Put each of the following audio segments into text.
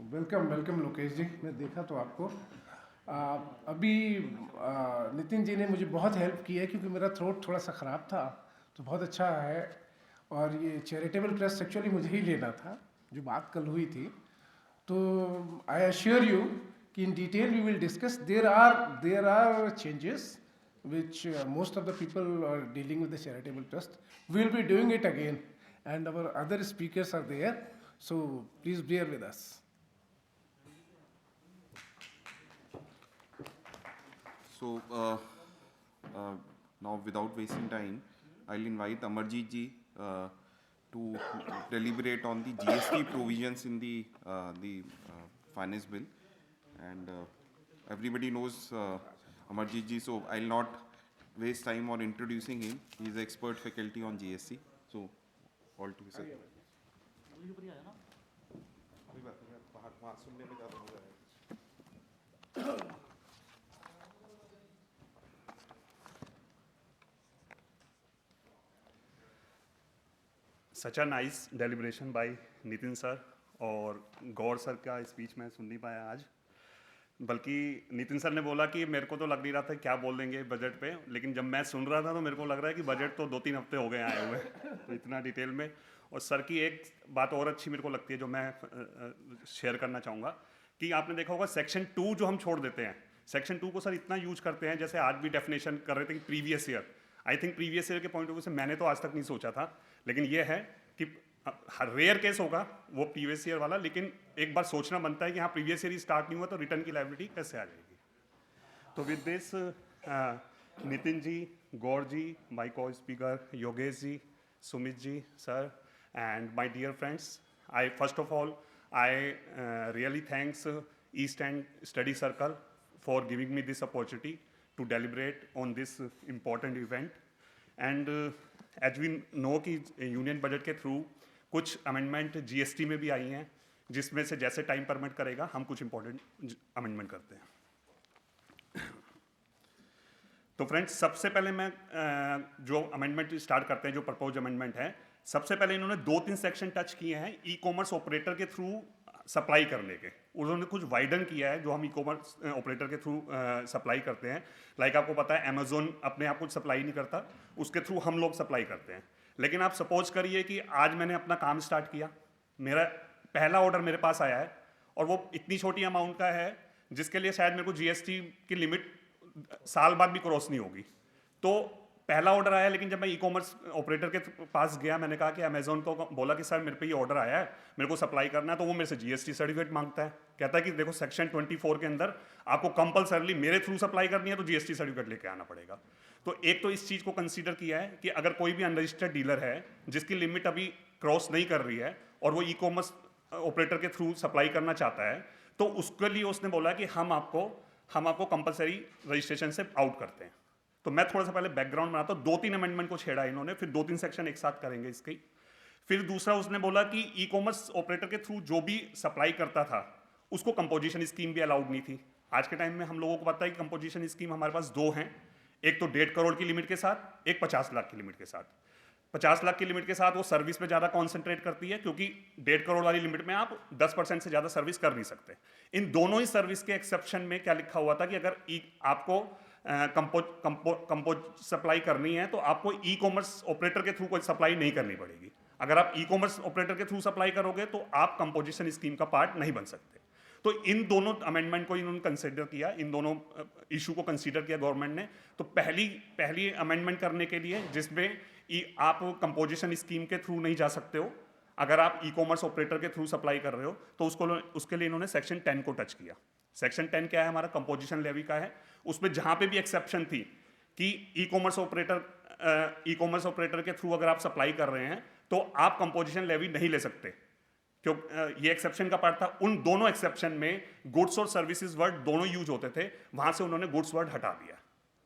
Welcome welcome Lokesh जी, मैं देखा तो आपको अभी नितिन जी ने मुझे बहुत हेल्प की है क्योंकि मेरा थ्रोट थोड़ा सा ख़राब था, तो बहुत अच्छा है। और ये चैरिटेबल ट्रस्ट एक्चुअली मुझे ही लेना था, जो बात कल हुई थी। तो आई अश्योर यू कि in detail we will discuss. There are changes which most of the people are dealing with the charitable trust. We will be doing it again, and our other speakers are there, so please bear with us. So uh, now, without wasting time, I'll invite Amarjeet ji to deliberate on the GST provisions in the finance bill, and everybody knows Amarjeet ji. So I'll not waste time on introducing him. He is expert faculty on GST. So all to his sir. Such a nice deliberation by Nitin sir. और Gaur sir का speech मैं सुन नहीं पाया आज, बल्कि Nitin sir ने बोला कि मेरे को तो लग नहीं रहा था क्या बोल देंगे बजट पे, लेकिन जब मैं सुन रहा था तो मेरे को लग रहा है कि बजट तो 2-3 हफ्ते हो गए आए हुए तो इतना डिटेल में। और सर की एक बात और अच्छी मेरे को लगती है जो मैं शेयर करना चाहूँगा कि आपने देखा होगा सेक्शन 2 जो हम छोड़ देते हैं, सेक्शन 2 को सर इतना यूज करते हैं, जैसे आज भी डेफिनेशन कर रहे थे कि previous year. I think previous year के पॉइंट ऑफ व्यू से मैंने तो आज तक नहीं सोचा था, लेकिन ये है कि हर रेयर केस होगा वो प्रीवियस ईयर वाला, लेकिन एक बार सोचना बनता है कि हाँ प्रीवियस ईयर ही स्टार्ट नहीं हुआ तो रिटर्न की लायबिलिटी कैसे आ जाएगी। तो with this Nitin ji, Gaur ji, my co-speaker Yogesh ji, Sumit ji sir, and my dear friends, I first of all I really thanks East End Study Circle for giving me this opportunity to deliberate on this important event. And as we know कि union budget के through कुछ amendment GST में भी आई हैं, जिसमें से जैसे time permit करेगा हम कुछ इंपॉर्टेंट अमेंडमेंट करते हैं। तो फ्रेंड्स, सबसे पहले मैं जो अमेंडमेंट स्टार्ट करते हैं, जो प्रपोज अमेंडमेंट है, सबसे पहले इन्होंने 2-3 सेक्शन टच किए हैं ई कॉमर्स ऑपरेटर के थ्रू सप्लाई करने के। उन्होंने कुछ वाइडन किया है जो हम ई कॉमर्स ऑपरेटर के थ्रू सप्लाई करते हैं। लाइक आपको पता है अमेजोन अपने आप कुछ सप्लाई नहीं करता, उसके थ्रू हम लोग सप्लाई करते हैं। लेकिन आप सपोज करिए कि आज मैंने अपना काम स्टार्ट किया, मेरा पहला ऑर्डर मेरे पास आया है और वो इतनी छोटी अमाउंट का है जिसके लिए शायद मेरे को जीएसटी की लिमिट साल बाद भी क्रॉस नहीं होगी। तो पहला ऑर्डर आया, लेकिन जब मैं ई कॉमर्स ऑपरेटर के पास गया, मैंने कहा कि अमेजोन को बोला कि सर मेरे पे ये ऑर्डर आया है, मेरे को सप्लाई करना है, तो वो मेरे से जीएसटी सर्टिफिकेट मांगता है। कहता है कि देखो सेक्शन 24 के अंदर आपको कंपलसरली मेरे थ्रू सप्लाई करनी है तो जीएसटी सर्टिफिकेट लेके आना पड़ेगा। तो एक तो इस चीज़ को कंसीडर किया है कि अगर कोई भी अनरजिस्टर्ड डीलर है जिसकी लिमिट अभी क्रॉस नहीं कर रही है और वो ई कॉमर्स ऑपरेटर के थ्रू सप्लाई करना चाहता है, तो उसके लिए उसने बोला कि हम आपको कंपलसरी रजिस्ट्रेशन से आउट करते हैं। तो मैं थोड़ा सा पहले बैकग्राउंड बनाता हूँ। 2-3 अमेंडमेंट को छेड़ा इन्होंने, फिर 2-3 सेक्शन एक साथ करेंगे इसके। फिर दूसरा उसने बोला कि ई कॉमर्स ऑपरेटर के थ्रू जो भी सप्लाई करता था उसको कंपोजिशन स्कीम भी अलाउड नहीं थी। आज के टाइम में हम लोगों को पता है कि कंपोजिशन स्कीम हमारे पास 2 हैं, एक तो 1.5 करोड़ की लिमिट के साथ, एक 50 लाख की लिमिट के साथ। 50 लाख की लिमिट के साथ वो सर्विस पे ज़्यादा कॉन्सेंट्रेट करती है, क्योंकि 1.5 करोड़ वाली लिमिट में आप 10% से ज़्यादा सर्विस कर नहीं सकते। इन दोनों ही सर्विस के एक्सेप्शन में क्या लिखा हुआ था कि अगर आपको कंपोज सप्लाई करनी है तो आपको ई कॉमर्स ऑपरेटर के थ्रू कोई सप्लाई नहीं करनी पड़ेगी। अगर आप ई कॉमर्स ऑपरेटर के थ्रू सप्लाई करोगे तो आप कंपोजिशन स्कीम का पार्ट नहीं बन सकते। तो इन दोनों अमेंडमेंट को इन्होंने कंसीडर किया, इन दोनों इशू को कंसीडर किया गवर्नमेंट ने। तो पहली अमेंडमेंट करने के लिए जिसमें आप कंपोजिशन स्कीम के थ्रू नहीं जा सकते हो, अगर आप ई कॉमर्स ऑपरेटर के थ्रू सप्लाई कर रहे हो, तो उसके लिए इन्होंने सेक्शन 10 को टच किया। सेक्शन 10 क्या है? हमारा कंपोजिशन लेवी का है। उसमें जहां पे भी एक्सेप्शन थी कि ई कॉमर्स ऑपरेटर के थ्रू अगर आप सप्लाई कर रहे हैं तो आप कंपोजिशन लेवी नहीं ले सकते, क्यों ये एक्सेप्शन का पार्ट था। उन दोनों एक्सेप्शन में गुड्स और सर्विसेज वर्ड दोनों यूज होते थे, वहां से उन्होंने गुड्स वर्ड हटा दिया।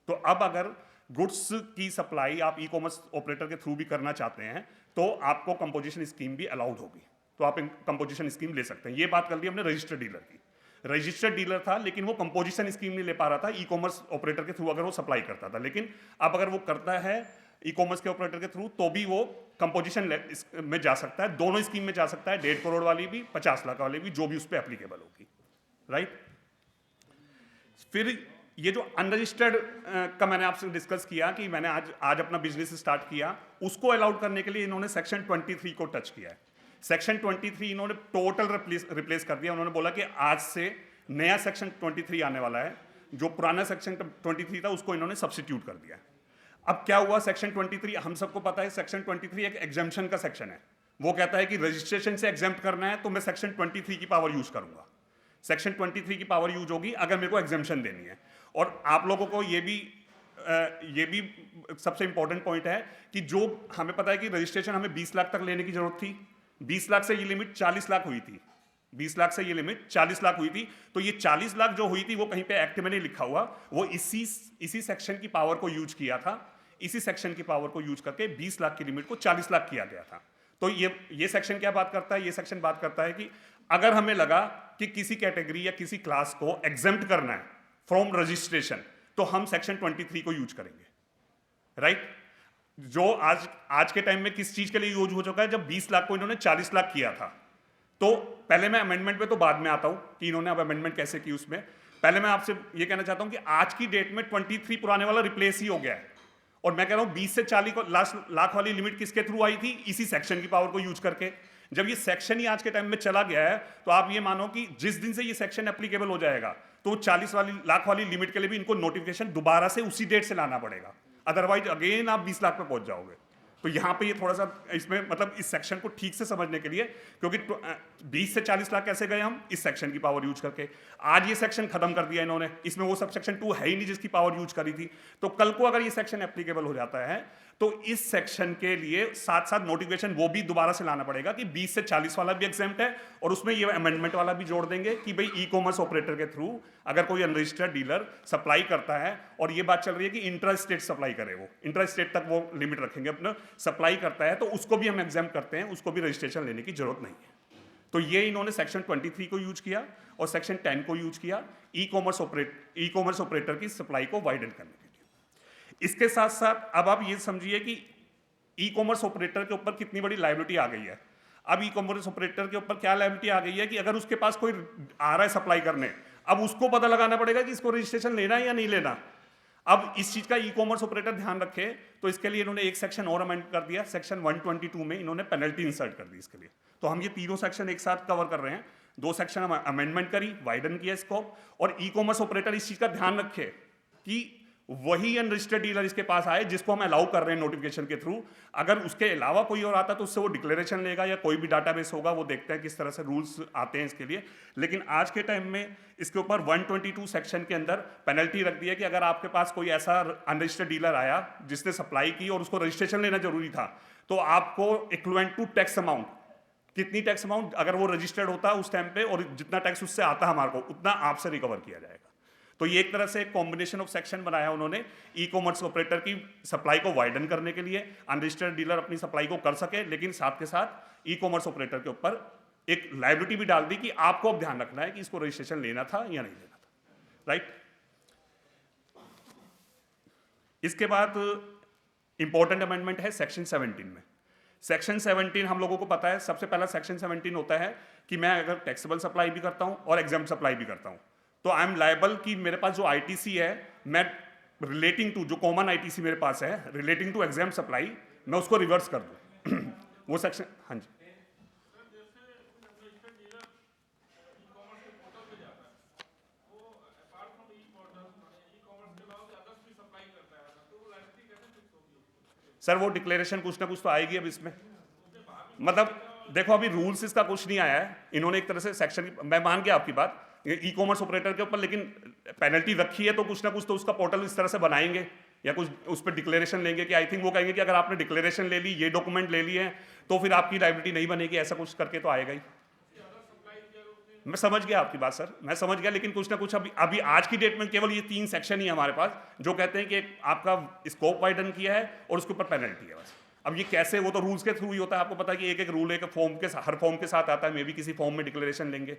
तो अब अगर गुड्स की सप्लाई आप ई कॉमर्स ऑपरेटर के थ्रू भी करना चाहते हैं तो आपको कंपोजिशन स्कीम भी अलाउड होगी, तो आप कंपोजिशन स्कीम ले सकते हैं। ये बात कर ली हमने रजिस्टर्ड डीलर की। रजिस्टर्ड डीलर था लेकिन वो कंपोजिशन स्कीम नहीं ले पा रहा था ई कॉमर्स ऑपरेटर के थ्रू अगर वो सप्लाई करता था। लेकिन अब अगर वो करता है ई कॉमर्स के ऑपरेटर के थ्रू, तो भी वो कंपोजिशन में जा सकता है, दोनों स्कीम में जा सकता है, 1.5 करोड़ वाली भी, 50 लाख वाली भी, जो भी उस पर एप्लीकेबल होगी, राइट। फिर ये जो अनरजिस्टर्ड का मैंने आपसे डिस्कस किया कि मैंने आज अपना बिजनेस स्टार्ट किया, उसको अलाउड करने के लिए इन्होंने सेक्शन 23 को टच किया है। सेक्शन 23 इन्होंने टोटल रिप्लेस कर दिया। उन्होंने बोला कि आज से नया सेक्शन 23 आने वाला है, जो पुराना सेक्शन 23 था उसको इन्होंने सब्स्टिट्यूट कर दिया। अब क्या हुआ, सेक्शन 23 हम सबको पता है, सेक्शन 23 एक एग्जाम्पशन का सेक्शन है। वो कहता है कि रजिस्ट्रेशन से एग्जाम्प्ट करना है तो मैं सेक्शन 23 की पावर यूज करूंगा। सेक्शन 23 की पावर यूज होगी अगर मेरे को एग्जाम्पशन देनी है। और आप लोगों को ये भी सबसे इंपॉर्टेंट पॉइंट है कि जो हमें पता है कि रजिस्ट्रेशन हमें 20 लाख तक लेने की जरूरत थी, 20 लाख से ये लिमिट 40 लाख हुई थी, 20 लाख से ये लिमिट 40 लाख हुई थी। तो ये 40 लाख जो हुई थी वो कहीं पे एक्ट में नहीं लिखा हुआ, वो इसी सेक्शन की पावर को यूज किया था। इसी सेक्शन की पावर को यूज करके 20 लाख की लिमिट को 40 लाख किया गया था। तो ये सेक्शन क्या बात करता है, ये सेक्शन बात करता है कि अगर हमें लगा कि किसी कैटेगरी या किसी क्लास को एग्जेम्प्ट करना है फ्रॉम रजिस्ट्रेशन, तो हम सेक्शन 23 को यूज करेंगे, राइट। जो आज के टाइम में किस चीज के लिए यूज हो चुका है, जब 20 लाख को इन्होंने 40 लाख किया था। तो पहले मैं अमेंडमेंट पे तो बाद में आता हूं कि इन्होंने अब अमेंडमेंट कैसे की। उसमें पहले मैं आपसे ये कहना चाहता हूं कि आज की डेट में 23 पुराने वाला रिप्लेस ही हो गया है। और मैं कह रहा हूं 20 से 40 लाख वाली लिमिट किसके थ्रू आई थी, इसी सेक्शन की पावर को यूज करके। जब ये सेक्शन ही आज के टाइम में चला गया है, तो आप ये मानो कि जिस दिन से ये सेक्शन एप्लीकेबल हो जाएगा, तो 40 लाख वाली लिमिट के लिए भी इनको नोटिफिकेशन दोबारा से उसी डेट से लाना पड़ेगा, अदरवाइज अगेन आप 20 लाख पे पहुंच जाओगे। तो यहाँ पे ये थोड़ा सा इसमें मतलब इस सेक्शन को ठीक से समझने के लिए, क्योंकि 20 से 40 लाख कैसे गए हम, इस सेक्शन की पावर यूज करके। आज ये सेक्शन खत्म कर दिया इन्होंने, इसमें वो सब सेक्शन 2 है ही नहीं जिसकी पावर यूज करी थी। तो कल को अगर ये सेक्शन एप्लीकेबल हो जाता है, तो इस सेक्शन के लिए साथ साथ नोटिफिकेशन वो भी दोबारा से लाना पड़ेगा कि 20 से 40 वाला भी एग्जाम्प्ट है, और उसमें ये अमेंडमेंट वाला भी जोड़ देंगे कि भाई ई कॉमर्स ऑपरेटर के थ्रू अगर कोई अनरजिस्टर्ड डीलर सप्लाई करता है, और ये बात चल रही है कि इंट्रा स्टेट सप्लाई करे, वो इंट्रा स्टेट तक वो लिमिट रखेंगे अपना, सप्लाई करता है तो उसको भी हम एग्जाम्प्ट करते हैं, उसको भी रजिस्ट्रेशन लेने की जरूरत नहीं है। तो ये इन्होंने सेक्शन 23 को यूज किया और सेक्शन 10 को यूज किया ई कॉमर्स ऑपरेटर की सप्लाई को वाइडन करने के लिए। इसके साथ साथ अब आप ये समझिए कि ई कॉमर्स ऑपरेटर के ऊपर कितनी बड़ी लायबिलिटी आ गई है। अब ई कॉमर्स ऑपरेटर के ऊपर क्या लायबिलिटी आ गई है कि अगर उसके पास कोई आ रहा है सप्लाई करने, अब उसको पता लगाना पड़ेगा कि इसको रजिस्ट्रेशन लेना है या नहीं लेना। अब इस चीज का ई कॉमर्स ऑपरेटर ध्यान रखे, तो इसके लिए इन्होंने एक सेक्शन और अमेंड कर दिया, सेक्शन 122 में इन्होंने पेनल्टी इंसर्ट कर दी इसके लिए। तो हम ये तीनों सेक्शन एक साथ कवर कर रहे हैं। 2 सेक्शन हम अमेंडमेंट करी, वाइडन किया स्कोप, और ई कॉमर्स ऑपरेटर इस चीज का ध्यान रखे कि वही अनरजिस्टर्ड डीलर इसके पास आए जिसको हम अलाउ कर रहे हैं नोटिफिकेशन के थ्रू। अगर उसके अलावा कोई और आता तो उससे वो डिक्लेरेशन लेगा या कोई भी डाटाबेस होगा, वो देखते हैं किस तरह से रूल्स आते हैं इसके लिए। लेकिन आज के टाइम में इसके ऊपर 122 सेक्शन के अंदर पेनल्टी रख दी है कि अगर आपके पास कोई ऐसा अनरजिस्टर्ड डीलर आया जिसने सप्लाई की और उसको रजिस्ट्रेशन लेना जरूरी था, तो आपको इक्विवेलेंट टू टैक्स अमाउंट, कितनी टैक्स अमाउंट अगर वो रजिस्टर्ड होता है उस टाइम पे, और जितना टैक्स उससे आता है हमारे को, उतना आपसे रिकवर किया जाएगा। तो ये एक तरह से एक कॉम्बिनेशन ऑफ सेक्शन बनाया उन्होंने ई कॉमर्स ऑपरेटर की सप्लाई को वाइडन करने के लिए, अनरजिस्टर्ड डीलर अपनी सप्लाई को कर सके, लेकिन साथ के साथ ई कॉमर्स ऑपरेटर के ऊपर एक लायबिलिटी भी डाल दी कि आपको अब ध्यान रखना है कि इसको रजिस्ट्रेशन लेना था या नहीं लेना था, राइट। इसके बाद इंपॉर्टेंट अमेंडमेंट है सेक्शन 17 में। सेक्शन 17 हम लोगों को पता है, सबसे पहला सेक्शन 17 होता है कि मैं अगर टैक्सेबल सप्लाई भी करता हूं और एग्जाम्प्ट सप्लाई भी करता हूं, तो आई एम लायबल कि मेरे पास जो आईटीसी है, मैं रिलेटिंग टू जो कॉमन आईटीसी मेरे पास है रिलेटिंग टू एग्जाम्प्ट सप्लाई, मैं उसको रिवर्स कर दूं। वो सेक्शन, हाँ जी, सर वो डिक्लेरेशन कुछ ना कुछ तो आएगी अब इसमें। मतलब देखो अभी रूल्स इसका कुछ नहीं आया है, इन्होंने एक तरह से सेक्शन, मैं मान गया आपकी बात ई कॉमर्स ऑपरेटर के ऊपर, लेकिन पेनल्टी रखी है तो कुछ ना कुछ तो उसका पोर्टल इस तरह से बनाएंगे या कुछ उस पर डिक्लेरेशन लेंगे कि आई थिंक वो कहेंगे कि अगर आपने डिक्लेरेशन ले ली, ये डॉक्यूमेंट ले लिए हैं, तो फिर आपकी लायबिलिटी नहीं बनेगी, ऐसा कुछ करके तो आएगा ही। मैं समझ गया आपकी बात सर, मैं समझ गया, लेकिन कुछ ना कुछ अभी आज की डेट में केवल ये 3 सेक्शन ही हमारे पास जो कहते हैं कि आपका स्कोप वाइडन किया है और उसके ऊपर पेनल्टी है बस। अब ये कैसे, वो तो रूल्स के थ्रू ही होता है, आपको पता है कि एक एक रूल एक फॉर्म के हर फॉर्म के साथ आता है, मे भी किसी फॉर्म में डिक्लेरेशन लेंगे,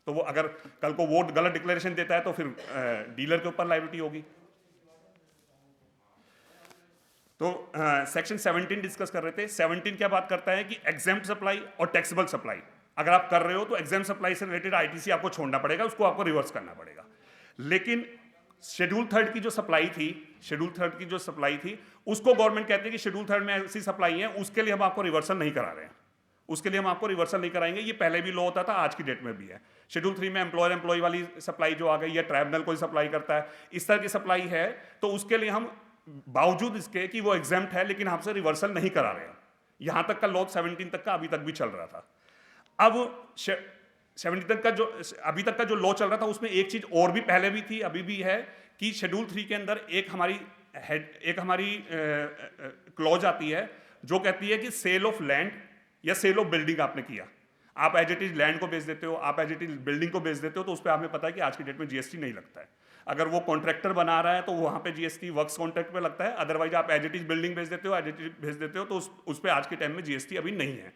तो वो अगर कल को वो गलत डिक्लेरेशन देता है तो फिर डीलर के ऊपर लायबिलिटी होगी। तो सेक्शन 17 डिस्कस कर रहे थे। 17 क्या बात करता है कि एग्जेम्प्ट सप्लाई और टैक्सेबल सप्लाई अगर आप कर रहे हो तो एग्जेम्प्ट सप्लाई से रिलेटेड आईटीसी आपको छोड़ना पड़ेगा, उसको आपको रिवर्स करना पड़ेगा। लेकिन शेड्यूल थर्ड की जो सप्लाई थी, उसको गवर्नमेंट कहती है कि शेड्यूल थर्ड में ऐसी सप्लाई है, उसके लिए हम आपको रिवर्सल नहीं करा रहे हैं, उसके लिए हम आपको रिवर्सल नहीं कराएंगे। ये पहले भी लॉ होता था, आज की डेट में भी है। शेड्यूल 3 में एम्प्लॉयर एम्प्लॉय वाली सप्लाई जो आ गई है, ट्राइब्यूनल कोई सप्लाई करता है, इस तरह की सप्लाई है, तो उसके लिए हम बावजूद इसके कि वो एग्जाम्प्ट है लेकिन हमसे रिवर्सल नहीं करा रहे हैं। यहां तक का लॉ 17 तक का अभी तक भी चल रहा था। अब 70 तक का जो अभी तक का जो लॉ चल रहा था उसमें एक चीज और भी पहले भी थी, अभी भी है कि शेड्यूल 3 के अंदर एक हमारी क्लॉज आती है जो कहती है कि सेल ऑफ लैंड या सेल ऑफ बिल्डिंग आपने किया, आप एज इट इज लैंड को बेच देते हो, आप एज इट इज बिल्डिंग को बेच देते हो, तो उस पर हमें पता है कि आज की डेट में जीएसटी नहीं लगता है। अगर वो कॉन्ट्रैक्टर बना रहा है तो वहां पे जीएसटी वर्क्स कॉन्ट्रैक्ट पे लगता है, अदरवाइज आप एज इट इज बिल्डिंग बेच देते हो, एज इट इज भेज देते हो, तो उस पर आज के टाइम में जीएसटी अभी नहीं है।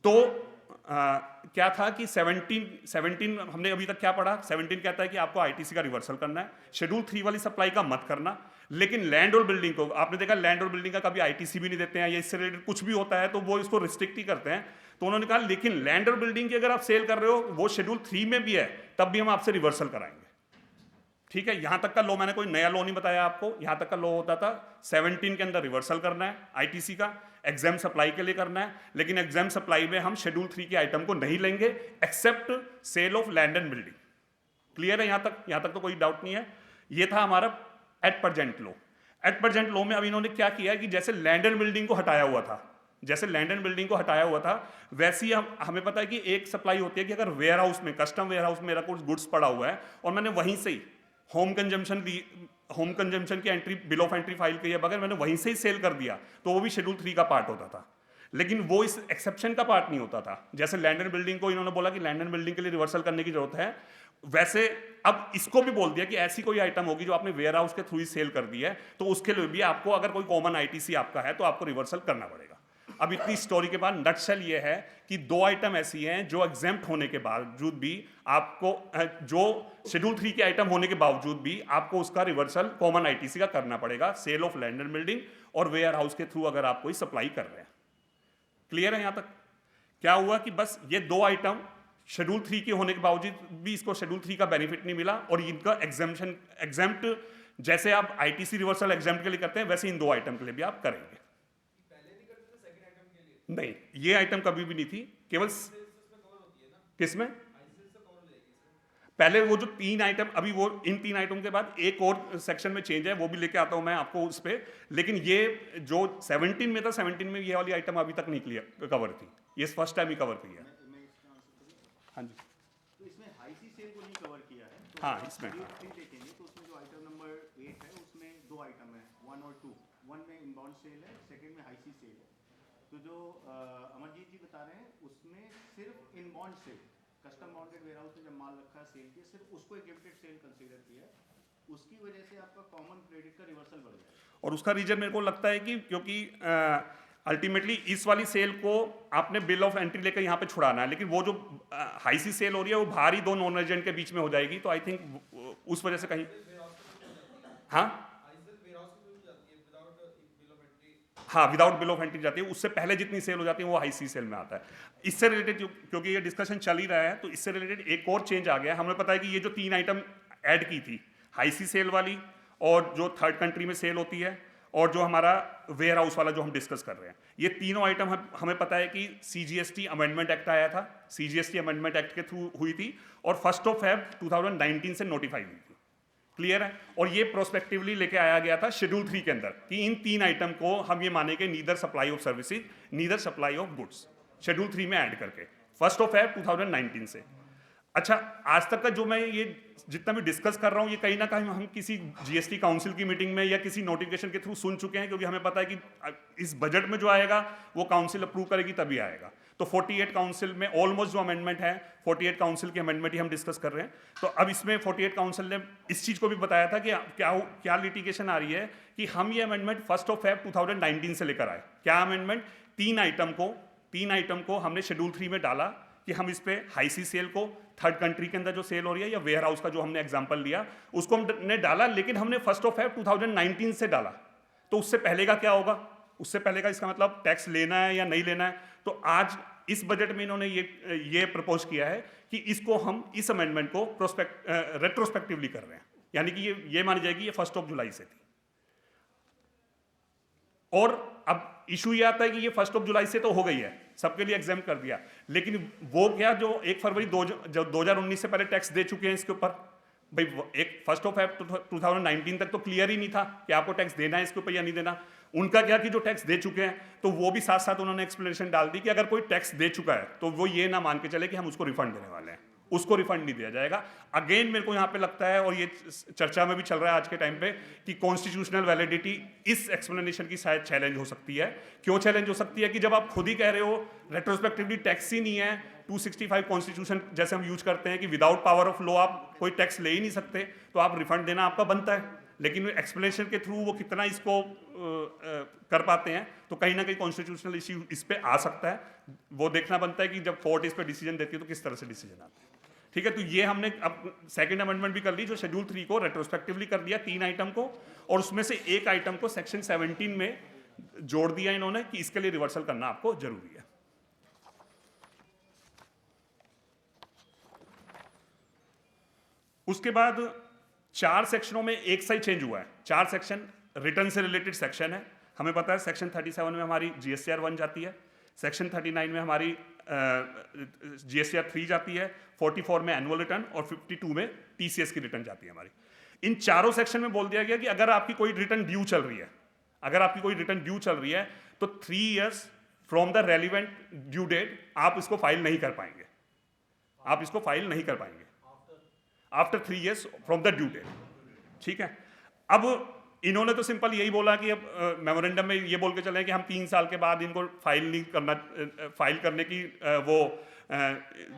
तो क्या था कि 17 हमने अभी तक क्या पढ़ा, 17 कहता है कि आपको आईटीसी का रिवर्सल करना है, शेड्यूल 3 वाली सप्लाई का मत करना, लेकिन लैंड और बिल्डिंग को आपने देखा लैंड और बिल्डिंग का कभी आईटीसी भी नहीं देते हैं, या इससे रिलेटेड कुछ भी होता है तो वो इसको रिस्ट्रिक्ट ही करते हैं। तो उन्होंने कहा लेकिन लैंड और बिल्डिंग की अगर आप सेल कर रहे हो वो शेड्यूल 3 में भी है, तब भी हम आपसे रिवर्सल कराएंगे। ठीक है, यहां तक का लॉ, मैंने कोई नया लॉ नहीं बताया आपको, यहां तक का लॉ होता था 17 के अंदर रिवर्सल करना है आईटीसी का, एग्जाम सप्लाई के लिए करना है, लेकिन एग्जाम सप्लाई में हम शेड्यूल 3 के आइटम को नहीं लेंगे except sale of land and building. Clear है? यहां तक तो कोई डाउट नहीं है। ये था हमारा at present law. At present law में अब इन्होंने क्या किया कि जैसे लैंड एंड बिल्डिंग को हटाया हुआ था, वैसे ही हमें पता है कि एक सप्लाई होती है कि अगर वेयर हाउस में, कस्टम वेयर हाउस में मेरा कुछ गुड्स पड़ा हुआ है और मैंने वहीं से ही होम कंजम्पशन की entry, bill of entry file की है, बगैर मैंने वहीं से ही सेल कर दिया, तो वो भी शेड्यूल 3 का पार्ट होता था। लेकिन वो इस एक्सेप्शन का पार्ट नहीं होता था। जैसे लैंड एंड बिल्डिंग को इन्होंने बोला कि लैंड एंड बिल्डिंग के लिए रिवर्सल करने की जरूरत है, वैसे अब इसको भी बोल दिया कि ऐसी कोई आइटम होगी जो आपने वेयर हाउस के थ्रू ही सेल कर दी है, तो उसके लिए भी आपको, अगर कोई कॉमन आईटीसी आपका है तो आपको रिवर्सल करना पड़ेगा। अब इतनी स्टोरी के बाद नटशेल ये है कि 2 आइटम ऐसी हैं जो एग्जेम्प्ट होने के बावजूद भी आपको, जो शेड्यूल 3 के आइटम होने के बावजूद भी आपको उसका रिवर्सल कॉमन आईटीसी का करना पड़ेगा, sale of land and building और वेयर हाउस के थ्रू अगर आप कोई सप्लाई कर रहे हैं। क्लियर है? यहां तक क्या हुआ कि बस ये 2 आइटम शेड्यूल 3 के होने के बावजूद भी इसको शेड्यूल 3 का बेनिफिट नहीं मिला, और इनका एग्जेम्प्ट जैसे आप आईटीसी रिवर्सल एग्जेम्प्ट के लिए करते हैं वैसे इन 2 आइटम के लिए भी आप करेंगे। नहीं, ये आइटम कभी भी नहीं थी, केवल किसमें पहले वो जो 3 आइटम, अभी वो इन 3 आइटम के बाद एक और सेक्शन में चेंज है, वो भी लेके आता हूं मैं आपको उस पे। लेकिन ये जो 17 में था, 17 में ये वाली आइटम अभी तक नहीं क्लियर कवर थी, ये फर्स्ट टाइम ही कवर की है। हाँ जी, तो इसमें हाई सी सेल को नहीं कवर किया है। तो हाँ, इसमें देखेंगे तो उसमें जो आइटम नंबर 8 है उसमें 2 आइटम है, 1 और 2। 1 में इनबाउंड सेल है, सेकंड में हाई सी सेल है। तो जो अमरजीत जी बता रहे हैं उसमें सिर्फ inbound sale, custom bonded warehouse में जब माल रखा है सेल किया, सिर्फ उसको एक गिफ्टेड सेल कंसीडर किया, उसकी वजह से आपका कॉमन क्रेडिट का रिवर्सल बढ़ जाएगा। और उसका रीजन मेरे को लगता है कि क्योंकि अल्टीमेटली इस वाली सेल को आपने बिल ऑफ एंट्री लेकर यहाँ पे छुड़ाना है, लेकिन वो जो हाई सी सेल हो रही है वो बाहर ही 2 नॉन रेजिडेंट के बीच में हो जाएगी, तो आई थिंक उस वजह से कहीं, हाँ विदाउट बिल ऑफ एंट्री जाती है, उससे पहले जितनी सेल हो जाती है वो हाई सी सेल में आता है। इससे रिलेटेड क्योंकि ये डिस्कशन चल ही रहा है, तो इससे रिलेटेड एक और चेंज आ गया। हमें पता है कि ये जो 3 आइटम ऐड की थी, हाई सी सेल वाली, और जो थर्ड कंट्री में सेल होती है, और जो हमारा वेयर हाउस वाला जो हम डिस्कस कर रहे हैं, ये तीनों आइटम हमें पता है कि सीजीएसटी अमेंडमेंट एक्ट आया था, सीजीएसटी अमेंडमेंट एक्ट के थ्रू हुई थी, और 1 Feb 2019 से नोटिफाई हुई थी। क्लियर है? और ये प्रोस्पेक्टिवली लेके आया गया था शेड्यूल 3 के अंदर कि इन 3 आइटम को हम ये माने कि neither supply of services neither supply of goods, schedule 3 में ऐड करके 1 Feb 2019 से। अच्छा, आज तक का जो मैं ये जितना भी डिस्कस कर रहा हूँ, ये कहीं ना कहीं हम किसी जीएसटी काउंसिल की मीटिंग में या किसी नोटिफिकेशन के थ्रू सुन चुके हैं, क्योंकि हमें पता है कि इस बजट में जो आएगा वो काउंसिल अप्रूव करेगी तभी आएगा। तो 48 काउंसिल में ऑलमोस्ट जो अमेंडमेंट है, 48 काउंसिल की अमेंडमेंट ही हम डिस्कस कर रहे हैं। तो अब इसमें 48 काउंसिल ने इस चीज को भी बताया था कि क्या लिटिगेशन आ रही है कि हम ये अमेंडमेंट 1 Feb 2019 से लेकर आए। क्या अमेंडमेंट? 3 आइटम को हमने शेड्यूल 3 में डाला कि हम इस पे हाई सी सेल को, थर्ड कंट्री के अंदर जो सेल हो रही है, या वेयर हाउस का जो हमने एग्जांपल लिया उसको हमने डाला, लेकिन हमने 1 Feb 2019 से डाला। तो उससे पहले का क्या होगा, उससे पहले का इसका मतलब टैक्स लेना है या नहीं लेना है। तो आज इस बजट में इन्होंने ये प्रपोज किया है कि इसको हम इस अमेंडमेंट को रेट्रोस्पेक्टिवली कर रहे हैं, यानी कि ये मानी जाएगी ये 1 जुलाई से थी। और अब इशू ये आता है कि ये 1 जुलाई से तो हो गई है, सबके लिए एग्जाम कर दिया, लेकिन वो क्या जो 1 फरवरी 2019 से पहले टैक्स दे चुके हैं इसके ऊपर, भाई 1 2019 तक तो क्लियर ही नहीं था कि आपको टैक्स देना है इसके ऊपर या नहीं देना। उनका क्या कि जो टैक्स दे चुके हैं तो वो भी साथ साथ उन्होंने एक्सप्लेनेशन डाल दी कि अगर कोई टैक्स दे चुका है तो वो ये ना मान के चले कि हम उसको रिफंड देने वाले हैं, उसको रिफंड नहीं दिया जाएगा। अगेन मेरे को यहाँ पे लगता है, और ये चर्चा में भी चल रहा है आज के टाइम पे, कि कॉन्स्टिट्यूशनल वैलिडिटी इस एक्सप्लेनेशन की शायद चैलेंज हो सकती है। क्यों चैलेंज हो सकती है कि जब आप खुद ही कह रहे हो रेट्रोस्पेक्टिवली टैक्स ही नहीं है, 265 कॉन्स्टिट्यूशन जैसे हम यूज करते हैं कि विदाउट पावर ऑफ लॉ आप कोई टैक्स ले ही नहीं सकते, तो आप रिफंड देना आपका बनता है। लेकिन एक्सप्लेनेशन के थ्रू वो कितना इसको कर पाते हैं, तो कहीं ना कहीं कॉन्स्टिट्यूशनल इश्यू इस पे आ सकता है। वो देखना बनता है कि जब कोर्ट इस पे डिसीजन देती है तो किस तरह से डिसीजन आता है। ठीक है, तो ये हमने अब सेकंड अमेंडमेंट भी कर ली, जो शेड्यूल 3 को रेट्रोस्पेक्टिवली कर दिया 3 आइटम को, और उसमें से एक आइटम को सेक्शन 17 में जोड़ दिया इन्होंने कि इसके लिए रिवर्सल करना आपको जरूरी है। उसके बाद 4 सेक्शनों में एक सा ही चेंज हुआ है। 4 सेक्शन रिटर्न से रिलेटेड सेक्शन है। हमें पता है सेक्शन 37 में हमारी GSTR 1 जाती है, सेक्शन 39 में हमारी GSTR 3 जाती है, 44 में एनुअल रिटर्न और 52 में TCS की रिटर्न जाती है हमारी। इन चारों सेक्शन में बोल दिया गया कि अगर आपकी कोई रिटर्न ड्यू चल रही है, अगर आपकी कोई रिटर्न ड्यू चल रही है तो 3 years from the relevant due date आप इसको फाइल नहीं कर पाएंगे, आप इसको फाइल नहीं कर पाएंगे after 3 years from the due date. ठीक है, अब इन्होंने तो सिंपल यही बोला कि अब मेमोरेंडम में ये बोल के चले कि हम 3 साल के बाद इनको फाइल नहीं करना, फाइल करने की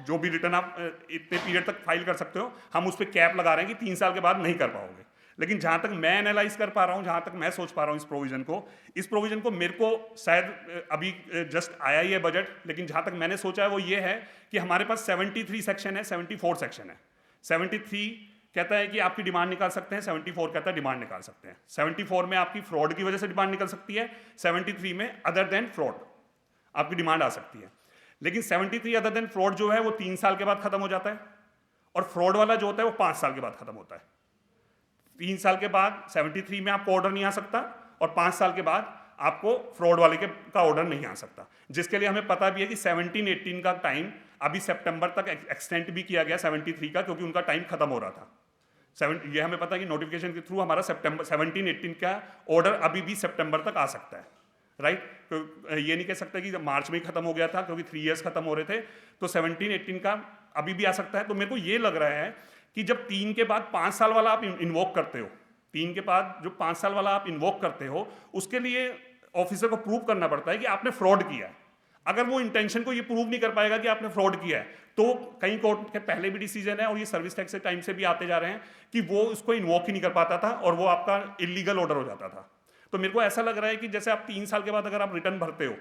जो भी रिटर्न आप इतने पीरियड तक फाइल कर सकते हो, हम उस पर कैप लगा रहे हैं कि 3 साल के बाद नहीं कर पाओगे। लेकिन जहाँ तक मैं एनालाइज कर पा रहा हूँ, जहाँ तक मैं सोच पा रहा हूँ इस प्रोविजन को मेरे को शायद अभी जस्ट आया ही है बजट, लेकिन जहाँ तक मैंने सोचा है वो ये है कि हमारे पास 73 सेक्शन है, 74 सेक्शन है। 73 कहता है कि आपकी डिमांड निकाल सकते हैं, 74 कहता है डिमांड निकाल सकते हैं। 74 में आपकी फ्रॉड की वजह से डिमांड निकल सकती है, 73 में अदर देन फ्रॉड आपकी डिमांड आ सकती है। लेकिन 73 अदर देन फ्रॉड जो है वो 3 साल के बाद खत्म हो जाता है, और फ्रॉड वाला जो होता है वो 5 साल के बाद खत्म होता है। 3 साल के बाद 73 में आपको ऑर्डर नहीं आ सकता, और 5 साल के बाद आपको फ्रॉड वाले का ऑर्डर नहीं आ सकता, जिसके लिए हमें पता भी है कि 17-18 का टाइम अभी सितंबर तक एक्सटेंड भी किया गया 73 का, क्योंकि उनका टाइम खत्म हो रहा था। ये हमें पता है कि नोटिफिकेशन के थ्रू हमारा 17-18 का ऑर्डर अभी भी सितंबर तक आ सकता है, राइट। तो ये नहीं कह सकते कि मार्च में ही खत्म हो गया था, क्योंकि 3 इयर्स खत्म हो रहे थे, तो 17-18 का अभी भी आ सकता है। तो मेरे को ये लग रहा है कि जब 3 के बाद 5 साल वाला आप इन्वोक करते हो, 3 के बाद जो 5 साल वाला आप इन्वोक करते हो, उसके लिए ऑफिसर को प्रूव करना पड़ता है कि आपने फ्रॉड किया है। अगर वो इंटेंशन को ये प्रूव नहीं कर पाएगा कि आपने फ्रॉड किया है, तो कई कोर्ट के पहले भी डिसीजन है, और ये सर्विस टैक्स के टाइम से भी आते जा रहे हैं कि वो उसको इन्वोक ही नहीं कर पाता था, और वो आपका इलीगल ऑर्डर हो जाता था। तो मेरे को ऐसा लग रहा है कि जैसे आप 3 साल के बाद अगर आप रिटर्न भरते हो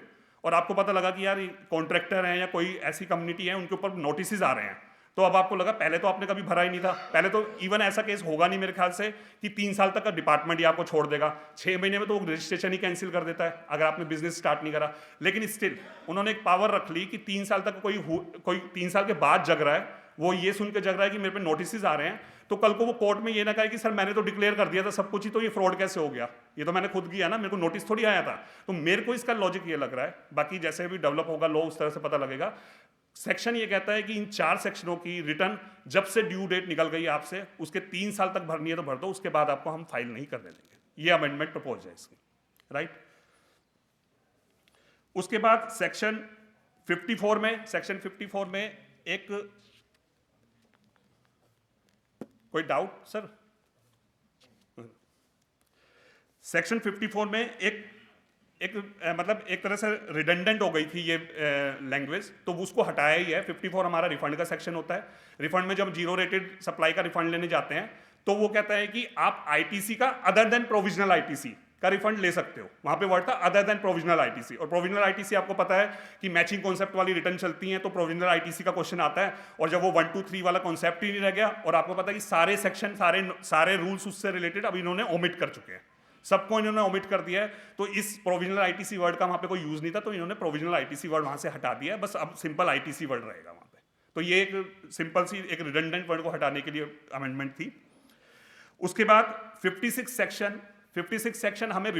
और आपको पता लगा कि यार कॉन्ट्रैक्टर हैं या कोई ऐसी कम्युनिटी है उनके ऊपर नोटिस आ रहे हैं, तो अब आपको लगा पहले तो आपने कभी भरा ही नहीं था, पहले तो इवन ऐसा केस होगा नहीं मेरे ख्याल से कि 3 साल तक का डिपार्टमेंट ही आपको छोड़ देगा, 6 महीने में तो वो रजिस्ट्रेशन ही कैंसिल कर देता है अगर आपने बिजनेस स्टार्ट नहीं करा। लेकिन स्टिल उन्होंने एक पावर रख ली कि 3 साल तक कोई 3 साल के बाद जग रहा है, वो ये सुन के जग रहा है कि मेरे पे नोटिस आ रहे हैं, तो कल को वो कोर्ट में ये ना कहे कि सर मैंने तो डिक्लेयर कर दिया था सब कुछ ही, तो ये फ्रॉड कैसे हो गया, ये तो मैंने खुद किया ना, मेरे को नोटिस थोड़ी आया था। तो मेरे को इसका लॉजिक ये लग रहा है, बाकी जैसे भी डेवलप होगा लॉ उस तरह से पता लगेगा। सेक्शन ये कहता है कि इन 4 सेक्शनों की रिटर्न जब से ड्यू डेट निकल गई आपसे, उसके 3 साल तक भरनी है तो भर दो, उसके बाद आपको हम फाइल नहीं करने देंगे। ये अमेंडमेंट प्रपोज है इसकी, राइट। उसके बाद सेक्शन 54 में एक कोई डाउट सर? सेक्शन 54 में मतलब एक तरह से रिडंडेंट हो गई थी ये लैंग्वेज, तो उसको हटाया ही है। 54 हमारा रिफंड का सेक्शन होता है। रिफंड में जब 0 रेटेड सप्लाई का रिफंड लेने जाते हैं तो वो कहता है कि आप आईटीसी का अदर देन प्रोविजनल आईटीसी का रिफंड ले सकते हो। वहां पे वर्ड था अदर देन प्रोविजनल आईटीसी, और प्रोविजनल आईटीसी आपको पता है कि मैचिंग कॉन्सेप्ट वाली रिटर्न चलती हैं, तो प्रोविजनल आईटीसी का क्वेश्चन आता है, और जब वो 1 2 3 वाला कॉन्सेप्ट ही नहीं रह गया, और आपको पता है कि सारे सेक्शन सारे रूल्स उससे रिलेटेड अब इन्होंने ओमिट कर चुके हैं, सबको इन्होंने ओमिट कर दिया है। तो इस प्रोविजनल आईटीसी वर्ड का वहाँ पे कोई यूज नहीं था, तो इन्होंने प्रोविजनल आईटीसी वर्ड वहाँ से हटा दिया है, बस अब सिंपल आईटीसी वर्ड रहेगा वहाँ पे। तो ये एक सिंपल सी एक रिडंडेंट वर्ड को हटाने के लिए अमेंडमेंट थी। उसके बाद 56 सेक्शन हमें